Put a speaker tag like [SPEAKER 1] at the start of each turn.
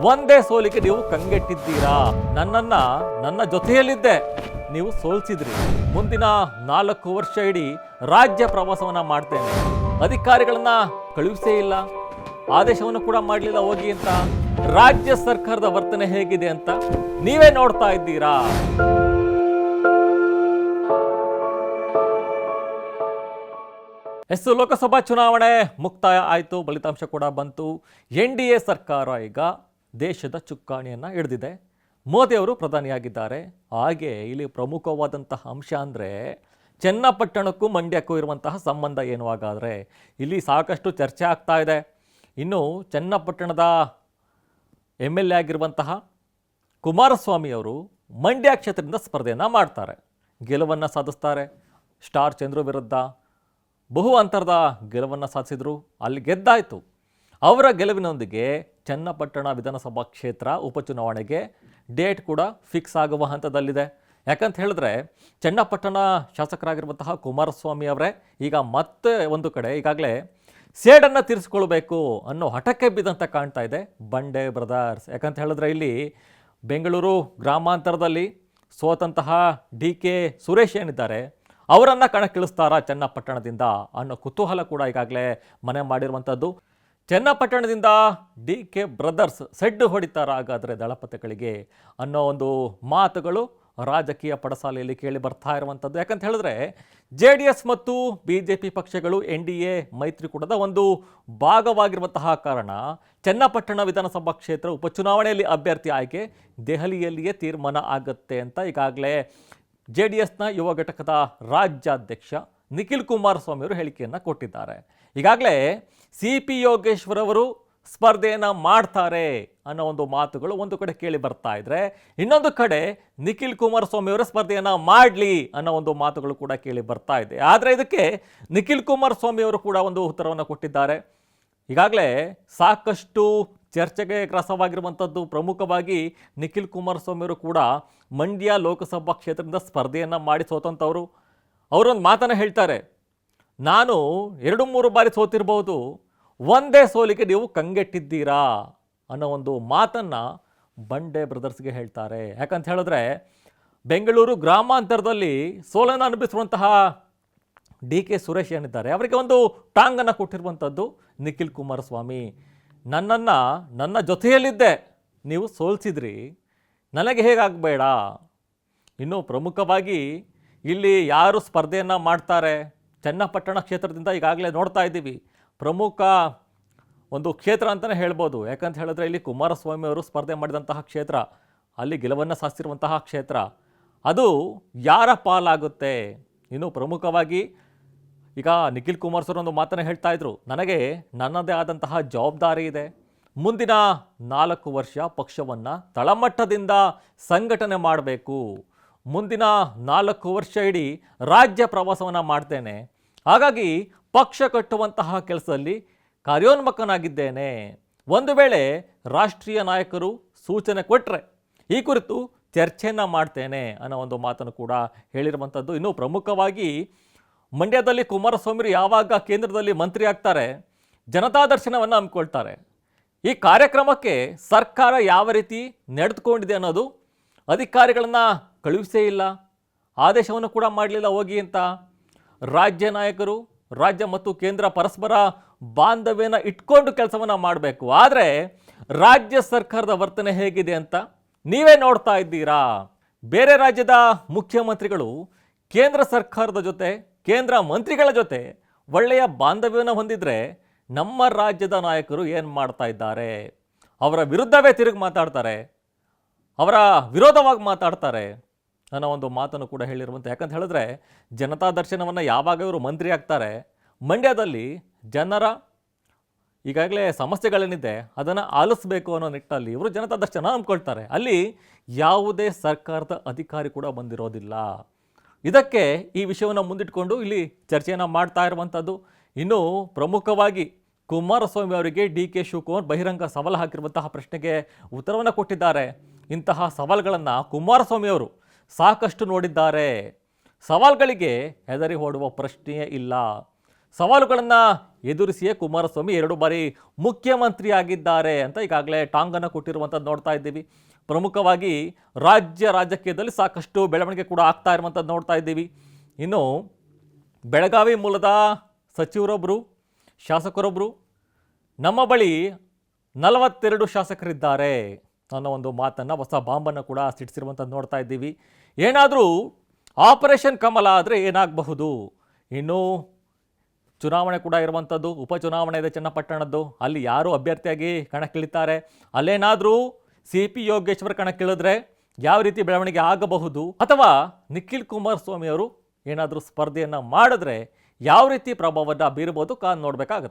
[SPEAKER 1] ಒಂದೇ ಸೋಲಿಗೆ ನೀವು ಕಂಗೆಟ್ಟಿದ್ದೀರಾ. ನನ್ನ ಜೊತೆಯಲ್ಲಿದ್ದೆ ನೀವು ಸೋಲ್ಸಿದ್ರಿ. ಮುಂದಿನ 4 ವರ್ಷ ಇಡೀ ರಾಜ್ಯ ಪ್ರವಾಸವನ್ನ ಮಾಡ್ತೇನೆ, ಅಧಿಕಾರಿಗಳನ್ನ ಕಳುಹಿಸೇ ಇಲ್ಲ, ಆದೇಶವನ್ನು ಕೂಡ ಮಾಡಲಿಲ್ಲ ಹೋಗಿ ಅಂತ. ರಾಜ್ಯ ಸರ್ಕಾರದ ವರ್ತನೆ ಹೇಗಿದೆ ಅಂತ ನೀವೇ ನೋಡ್ತಾ ಇದ್ದೀರಾ. ಲೋಕಸಭಾ ಚುನಾವಣೆ ಮುಕ್ತಾಯ ಆಯಿತು, ಫಲಿತಾಂಶ ಕೂಡ ಬಂತು. NDA ಸರ್ಕಾರ ಈಗ ದೇಶದ ಚುಕ್ಕಾಣಿಯನ್ನು ಹಿಡಿದಿದೆ. ಮೋದಿ ಅವರು ಪ್ರಧಾನಿಯಾಗಿದ್ದಾರೆ. ಹಾಗೆ ಇಲ್ಲಿ ಪ್ರಮುಖವಾದಂತಹ ಅಂಶ ಅಂದರೆ ಚನ್ನಪಟ್ಟಣಕ್ಕೂ ಮಂಡ್ಯಕ್ಕೂ ಇರುವಂತಹ ಸಂಬಂಧ ಏನು ಹಾಗಾದರೆ ಇಲ್ಲಿ ಸಾಕಷ್ಟು ಚರ್ಚೆ ಆಗ್ತಾ ಇದೆ. ಇನ್ನು ಚನ್ನಪಟ್ಟಣದ MLA ಆಗಿರುವಂತಹ ಕುಮಾರಸ್ವಾಮಿ ಅವರು ಮಂಡ್ಯ ಕ್ಷೇತ್ರದಿಂದ ಸ್ಪರ್ಧೆಯನ್ನು ಮಾಡ್ತಾರೆ, ಗೆಲುವನ್ನು ಸಾಧಿಸ್ತಾರೆ. ಸ್ಟಾರ್ ಚಂದ್ರು ವಿರುದ್ಧ ಬಹು ಅಂತರದ ಗೆಲುವನ್ನು ಸಾಧಿಸಿದ್ರು, ಅಲ್ಲಿ ಗೆದ್ದಾಯಿತು. ಅವರ ಗೆಲುವಿನೊಂದಿಗೆ ಚನ್ನಪಟ್ಟಣ ವಿಧಾನಸಭಾ ಕ್ಷೇತ್ರ ಉಪಚುನಾವಣೆಗೆ ಡೇಟ್ ಕೂಡ ಫಿಕ್ಸ್ ಆಗುವ ಹಂತದಲ್ಲಿದೆ. ಯಾಕಂತ ಹೇಳಿದ್ರೆ ಚನ್ನಪಟ್ಟಣ ಶಾಸಕರಾಗಿರುವಂತಹ ಕುಮಾರಸ್ವಾಮಿ ಅವರೇ ಈಗ ಮತ್ತೆ ಒಂದು ಕಡೆ ಈಗಾಗಲೇ ಸೇಡನ್ನು ತೀರಿಸಿಕೊಳ್ಬೇಕು ಅನ್ನೋ ಹಠಕ್ಕೆ ಬಿದ್ದಂತ ಕಾಣ್ತಾ ಇದೆ ಬಂಡೆ ಬ್ರದರ್ಸ್. ಯಾಕಂತ ಹೇಳಿದ್ರೆ ಇಲ್ಲಿ ಬೆಂಗಳೂರು ಗ್ರಾಮಾಂತರದಲ್ಲಿ ಸೋತಂತಹ DK ಸುರೇಶ್ ಏನಿದ್ದಾರೆ ಅವರನ್ನು ಕಣಕ್ಕಿಳಿಸ್ತಾರಾ ಚನ್ನಪಟ್ಟಣದಿಂದ ಅನ್ನೋ ಕುತೂಹಲ ಕೂಡ ಈಗಾಗಲೇ ಮನೆ ಮಾಡಿರುವಂಥದ್ದು. ಚನ್ನಪಟ್ಟಣದಿಂದ DK ಬ್ರದರ್ಸ್ ಸೆಡ್ಡು ಹೊಡಿತಾರ ಹಾಗಾದರೆ ದಳಪತಿಗಳಿಗೆ ಅನ್ನೋ ಒಂದು ಮಾತುಗಳು ರಾಜಕೀಯ ಪಡಸಾಲೆಯಲ್ಲಿ ಕೇಳಿ ಬರ್ತಾ ಇರುವಂಥದ್ದು. ಯಾಕಂತ ಹೇಳಿದ್ರೆ JDS ಮತ್ತು BJP ಪಕ್ಷಗಳು NDA ಮೈತ್ರಿಕೂಟದ ಒಂದು ಭಾಗವಾಗಿರುವಂತಹ ಕಾರಣ ಚನ್ನಪಟ್ಟಣ ವಿಧಾನಸಭಾ ಕ್ಷೇತ್ರ ಉಪಚುನಾವಣೆಯಲ್ಲಿ ಅಭ್ಯರ್ಥಿ ಆಯ್ಕೆ ದೆಹಲಿಯಲ್ಲಿಯೇ ತೀರ್ಮಾನ ಆಗುತ್ತೆ ಅಂತ ಈಗಾಗಲೇ JDSನ ಯುವ ಘಟಕದ ರಾಜ್ಯಾಧ್ಯಕ್ಷ ನಿಖಿಲ್ ಕುಮಾರಸ್ವಾಮಿ ಅವರು ಹೇಳಿಕೆಯನ್ನು ಕೊಟ್ಟಿದ್ದಾರೆ. ಈಗಾಗಲೇ CP ಯೋಗೇಶ್ವರ್ ಅವರು ಸ್ಪರ್ಧೆಯನ್ನು ಮಾಡ್ತಾರೆ ಅನ್ನೋ ಒಂದು ಮಾತುಗಳು ಒಂದು ಕಡೆ ಕೇಳಿ ಬರ್ತಾ ಇದ್ರೆ, ಇನ್ನೊಂದು ಕಡೆ ನಿಖಿಲ್ ಕುಮಾರಸ್ವಾಮಿ ಅವರ ಸ್ಪರ್ಧೆಯನ್ನು ಮಾಡಲಿ ಅನ್ನೋ ಒಂದು ಮಾತುಗಳು ಕೂಡ ಕೇಳಿ ಬರ್ತಾ ಇದೆ. ಆದರೆ ಇದಕ್ಕೆ ನಿಖಿಲ್ ಕುಮಾರಸ್ವಾಮಿ ಅವರು ಕೂಡ ಒಂದು ಉತ್ತರವನ್ನು ಕೊಟ್ಟಿದ್ದಾರೆ. ಈಗಾಗಲೇ ಸಾಕಷ್ಟು ಚರ್ಚೆಗೆ ಗ್ರಾಸವಾಗಿರುವಂಥದ್ದು ಪ್ರಮುಖವಾಗಿ ನಿಖಿಲ್ ಕುಮಾರಸ್ವಾಮಿ ಅವರು ಕೂಡ ಮಂಡ್ಯ ಲೋಕಸಭಾ ಕ್ಷೇತ್ರದಿಂದ ಸ್ಪರ್ಧೆಯನ್ನು ಮಾಡಿ ಸೋತಂಥವರು. ಅವರೊಂದು ಮಾತನ್ನು ಹೇಳ್ತಾರೆ, ನಾನು 2-3 ಬಾರಿ ಸೋತಿರ್ಬೋದು, ಒಂದೇ ಸೋಲಿಗೆ ನೀವು ಕಂಗೆಟ್ಟಿದ್ದೀರಾ ಅನ್ನೋ ಒಂದು ಮಾತನ್ನು ಬಂಡೆ ಬ್ರದರ್ಸ್ಗೆ ಹೇಳ್ತಾರೆ. ಯಾಕಂತ ಹೇಳಿದ್ರೆ ಬೆಂಗಳೂರು ಗ್ರಾಮಾಂತರದಲ್ಲಿ ಸೋಲನ್ನು ಅನುಭವಿಸುವಂತಹ DK ಸುರೇಶ್ ಏನಿದ್ದಾರೆ ಅವರಿಗೆ ಒಂದು ಟಾಂಗನ್ನು ಕೊಟ್ಟಿರುವಂಥದ್ದು ನಿಖಿಲ್ ಕುಮಾರಸ್ವಾಮಿ. ನನ್ನ ಜೊತೆಯಲ್ಲಿದ್ದೆ ನೀವು ಸೋಲ್ಸಿದ್ರಿ, ನನಗೆ ಹೇಗಾಗಬೇಡ. ಇನ್ನು ಪ್ರಮುಖವಾಗಿ ಇಲ್ಲಿ ಯಾರು ಸ್ಪರ್ಧೆಯನ್ನು ಮಾಡ್ತಾರೆ ಚನ್ನಪಟ್ಟಣ ಕ್ಷೇತ್ರದಿಂದ ಈಗಾಗಲೇ ನೋಡ್ತಾ ಇದ್ದೀವಿ, ಪ್ರಮುಖ ಒಂದು ಕ್ಷೇತ್ರ ಅಂತಲೇ ಹೇಳ್ಬೋದು. ಯಾಕಂತ ಹೇಳಿದ್ರೆ ಇಲ್ಲಿ ಕುಮಾರಸ್ವಾಮಿ ಅವರು ಸ್ಪರ್ಧೆ ಮಾಡಿದಂತಹ ಕ್ಷೇತ್ರ, ಅಲ್ಲಿ ಗೆಲುವನ್ನು ಸಾಧಿಸಿರುವಂತಹ ಕ್ಷೇತ್ರ, ಅದು ಯಾರ ಪಾಲಾಗುತ್ತೆ. ಇನ್ನು ಪ್ರಮುಖವಾಗಿ ಈಗ ನಿಖಿಲ್ ಕುಮಾರಸ್ವಾಮಿ ಒಂದು ಮಾತನ್ನು ಹೇಳ್ತಾ ಇದ್ರು, ನನಗೆ ನನ್ನದೇ ಆದಂತಹ ಜವಾಬ್ದಾರಿ ಇದೆ, ಮುಂದಿನ 4 ವರ್ಷ ಪಕ್ಷವನ್ನು ತಳಮಟ್ಟದಿಂದ ಸಂಘಟನೆ ಮಾಡಬೇಕು, ಮುಂದಿನ 4 ವರ್ಷ ಇಡೀ ರಾಜ್ಯ ಪ್ರವಾಸವನ್ನು ಮಾಡ್ತೇನೆ, ಹಾಗಾಗಿ ಪಕ್ಷ ಕಟ್ಟುವಂತಹ ಕೆಲಸದಲ್ಲಿ ಕಾರ್ಯೋನ್ಮುಖನಾಗಿದ್ದೇನೆ. ಒಂದು ವೇಳೆ ರಾಷ್ಟ್ರೀಯ ನಾಯಕರು ಸೂಚನೆ ಕೊಟ್ಟರೆ ಈ ಕುರಿತು ಚರ್ಚೆಯನ್ನು ಮಾಡ್ತೇನೆ ಅನ್ನೋ ಒಂದು ಮಾತನ್ನು ಕೂಡ ಹೇಳಿರುವಂಥದ್ದು. ಇನ್ನು ಪ್ರಮುಖವಾಗಿ ಮಂಡ್ಯದಲ್ಲಿ ಕುಮಾರಸ್ವಾಮಿ ಯಾವಾಗ ಕೇಂದ್ರದಲ್ಲಿ ಮಂತ್ರಿ ಆಗ್ತಾರೆ ಜನತಾ ದರ್ಶನವನ್ನು ಹಮ್ಮಿಕೊಳ್ತಾರೆ. ಈ ಕಾರ್ಯಕ್ರಮಕ್ಕೆ ಸರ್ಕಾರ ಯಾವ ರೀತಿ ನಡೆದುಕೊಂಡಿದೆ ಅನ್ನೋದು, ಅಧಿಕಾರಿಗಳನ್ನು ಕಳುಹಿಸೇ ಇಲ್ಲ, ಆದೇಶವನ್ನು ಕೂಡ ಮಾಡಲಿಲ್ಲ ಹೋಗಿ ಅಂತ. ರಾಜ್ಯ ನಾಯಕರು ರಾಜ್ಯ ಮತ್ತು ಕೇಂದ್ರ ಪರಸ್ಪರ ಬಾಂಧವ್ಯನ ಇಟ್ಕೊಂಡು ಕೆಲಸವನ್ನು ಮಾಡಬೇಕು. ಆದರೆ ರಾಜ್ಯ ಸರ್ಕಾರದ ವರ್ತನೆ ಹೇಗಿದೆ ಅಂತ ನೀವೇ ನೋಡ್ತಾ ಇದ್ದೀರಾ. ಬೇರೆ ರಾಜ್ಯದ ಮುಖ್ಯಮಂತ್ರಿಗಳು ಕೇಂದ್ರ ಸರ್ಕಾರದ ಜೊತೆ, ಕೇಂದ್ರ ಮಂತ್ರಿಗಳ ಜೊತೆ ಒಳ್ಳೆಯ ಬಾಂಧವ್ಯವನ್ನು ಹೊಂದಿದ್ರೆ ನಮ್ಮ ರಾಜ್ಯದ ನಾಯಕರು ಏನು ಮಾಡ್ತಾ ಇದ್ದಾರೆ, ಅವರ ವಿರುದ್ಧವೇ ತಿರುಗಿ ಮಾತಾಡ್ತಾರೆ, ಅವರ ವಿರೋಧವಾಗಿ ಮಾತಾಡ್ತಾರೆ ಅನ್ನೋ ಒಂದು ಮಾತನ್ನು ಕೂಡ ಹೇಳಿರುವಂಥ. ಯಾಕಂತ ಹೇಳಿದ್ರೆ ಜನತಾ ದರ್ಶನವನ್ನು ಯಾವಾಗ ಇವರು ಮಂತ್ರಿ ಆಗ್ತಾರೆ ಮಂಡ್ಯದಲ್ಲಿ ಜನರ ಈಗಾಗಲೇ ಸಮಸ್ಯೆಗಳೇನಿದೆ ಅದನ್ನು ಆಲಿಸಬೇಕು ಅನ್ನೋ ನಿಟ್ಟಲ್ಲಿ ಇವರು ಜನತಾ ದರ್ಶನ ಹಮ್ಮಿಕೊಳ್ತಾರೆ. ಅಲ್ಲಿ ಯಾವುದೇ ಸರ್ಕಾರದ ಅಧಿಕಾರಿ ಕೂಡ ಬಂದಿರೋದಿಲ್ಲ. ಇದಕ್ಕೆ ಈ ವಿಷಯವನ್ನು ಮುಂದಿಟ್ಕೊಂಡು ಇಲ್ಲಿ ಚರ್ಚೆಯನ್ನು ಮಾಡ್ತಾ ಇರುವಂಥದ್ದು. ಇನ್ನು ಪ್ರಮುಖವಾಗಿ ಕುಮಾರಸ್ವಾಮಿ ಅವರಿಗೆ DK ಶಿವಕುಮಾರ್ ಬಹಿರಂಗ ಸವಾಲು ಹಾಕಿರುವಂತಹ ಪ್ರಶ್ನೆಗೆ ಉತ್ತರವನ್ನು ಕೊಟ್ಟಿದ್ದಾರೆ. ಇಂತಹ ಸವಾಲುಗಳನ್ನು ಕುಮಾರಸ್ವಾಮಿ ಅವರು ಸಾಕಷ್ಟು ನೋಡಿದ್ದಾರೆ. ಸವಾಲುಗಳಿಗೆ ಹೆದರಿ ಓಡುವ ಪ್ರಶ್ನೆಯೇ ಇಲ್ಲ. ಸವಾಲುಗಳನ್ನು ಎದುರಿಸಿಯೇ ಕುಮಾರಸ್ವಾಮಿ 2 ಬಾರಿ ಮುಖ್ಯಮಂತ್ರಿ ಆಗಿದ್ದಾರೆ ಅಂತ ಈಗಾಗಲೇ ಟಾಂಗನ್ನು ಕೊಟ್ಟಿರುವಂಥದ್ದು ನೋಡ್ತಾ ಇದ್ದೀವಿ. ಪ್ರಮುಖವಾಗಿ ರಾಜಕೀಯದಲ್ಲಿ ಸಾಕಷ್ಟು ಬೆಳವಣಿಗೆ ಕೂಡ ಆಗ್ತಾ ಇರುವಂಥದ್ದು ನೋಡ್ತಾ ಇದ್ದೀವಿ. ಇನ್ನು ಬೆಳಗಾವಿ ಮೂಲದ ಸಚಿವರೊಬ್ಬರು, ಶಾಸಕರೊಬ್ಬರು, ನಮ್ಮ ಬಳಿ 42 ಶಾಸಕರಿದ್ದಾರೆ ಅನ್ನೋ ಒಂದು ಮಾತನ್ನು, ಹೊಸ ಬಾಂಬನ್ನು ಕೂಡ ಸಿಡಿಸಿರುವಂಥದ್ದು ನೋಡ್ತಾ ಇದ್ದೀವಿ. ಏನಾದರೂ ಆಪರೇಷನ್ ಕಮಲ ಆದರೆ ಏನಾಗಬಹುದು? ಇನ್ನು ಚುನಾವಣೆ ಕೂಡ ಇರುವಂಥದ್ದು, ಉಪಚುನಾವಣೆ ಇದೆ ಚನ್ನಪಟ್ಟಣದ್ದು, ಅಲ್ಲಿ ಯಾರು ಅಭ್ಯರ್ಥಿಯಾಗಿ ಕಣಕ್ಕಿಳಿತಾರೆ, ಅಲ್ಲೇನಾದರೂ CP ಯೋಗೇಶ್ವರ್ ಕಣಕ್ಕಿಳಿದ್ರೆ ಯಾವ ರೀತಿ ಬೆಳವಣಿಗೆ ಆಗಬಹುದು, ಅಥವಾ ನಿಖಿಲ್ ಕುಮಾರಸ್ವಾಮಿ ಅವರು ಏನಾದರೂ ಸ್ಪರ್ಧೆಯನ್ನು ಮಾಡಿದ್ರೆ ಯಾವ ರೀತಿ ಪ್ರಭಾವವನ್ನು ಬೀರಬಹುದು ಕಾದು ನೋಡಬೇಕಾಗುತ್ತೆ.